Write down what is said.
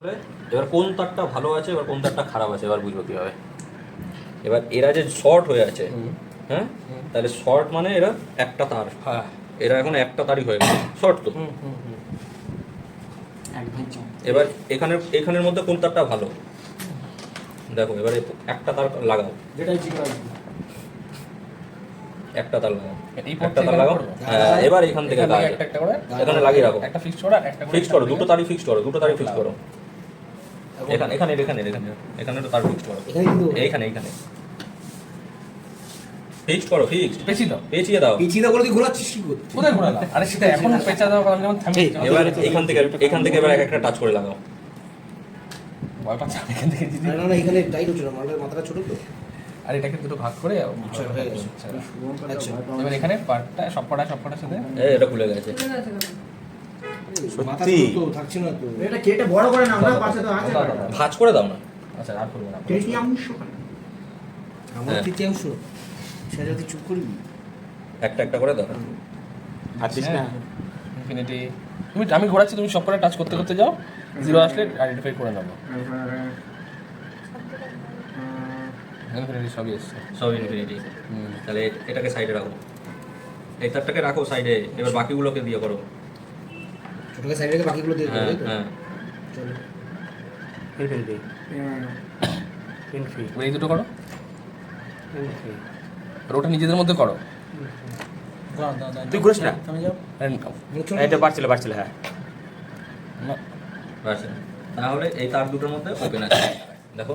এবার কোন তারটা ভালো আছে এবার কোন তারটা খারাপ আছে এবার বুঝবো কীভাবে। এবার এরা যে শর্ট হয়ে আছে, হ্যাঁ, তাহলে শর্ট মানে এরা একটা তার, হ্যাঁ এরা এখন একটা তারই হয়ে গেছে শর্ট তো। এবার এখানের মধ্যে কোন তারটা ভালো দেখো, এবারে একটা তার লাগাও, একটা তার লাগাও, একটা তার লাগাও। হ্যাঁ, এবার এখান থেকে এখানে লাগিয়ে রাখো, একটা ফিক্স করো, একটা ফিক্স করো, দুটো তারই ফিক্স করো, দুটো তারই ফিক্স করো। এখানে এখানে এখানে এখানে এখানে তার ফিক্স করো, এইখানে এইখানে ফিক্স করো, ফিক্স পেঁচিয়ে দাও, পেঁচিয়ে দাও। পিছিয়ে দাও বলে তুই ঘোরাচ্ছিস কি করতে? কোথায় ঘোরালাম? আরে সেটা এখন পেঁচা দাও, কারণ যেমন থামি। এবার এখান থেকে এবার একটা টাচ করে লাগাও। ভয় পাচ্ছি আমি এখান থেকে দিদি। না না এখানে টাইট হচ্ছে না, মালটার মাথাটা ছোট তো। আর এটাকে দুটো ভাগ করে আচ্ছা, হয়ে গেছে। আচ্ছা এবার এখানে পার্টটা সবকটার সাথে এটা খুলে গেছে। মাথা ছোট তো থাকছে না তো। এটা কেটে বড় করে না, আমরা পাশে তো আছে। ভাঁজ করে দাও না। আচ্ছা আর করবো না। তৃতীয়াংশ আমার হ্যাঁ। তৃতীয়াংশ সেটা যদি চুপ করবি। একটা একটা করে দাও। আছিস না ইনফিনিটি। আমি ঘোরাচ্ছি, তুমি সবকটা টাচ করতে করতে যাও, জিরো আসলে আইডেন্টিফাই করে নেবো। ইনফিনিটি সবই এসছে। সব ইনফিনিটি। তাহলে এটাকে সাইডে রাখো, এই তারটাকে রাখো সাইডে, এবার বাকিগুলোকে দিয়ে করো। ছোটকে সাইডে রেখে বাকিগুলো দিয়ে হ্যাঁ দেবে তো। হ্যাঁ, চলো এবার এই দুটো করো, আর ওটা নিজেদের মধ্যে করো। তুই ঘুরিস না, আরে এটা বাড়ছিল হ্যাঁ। বাস। তাহলে এই তার দুটোর মধ্যে ওপেন আছে দেখো।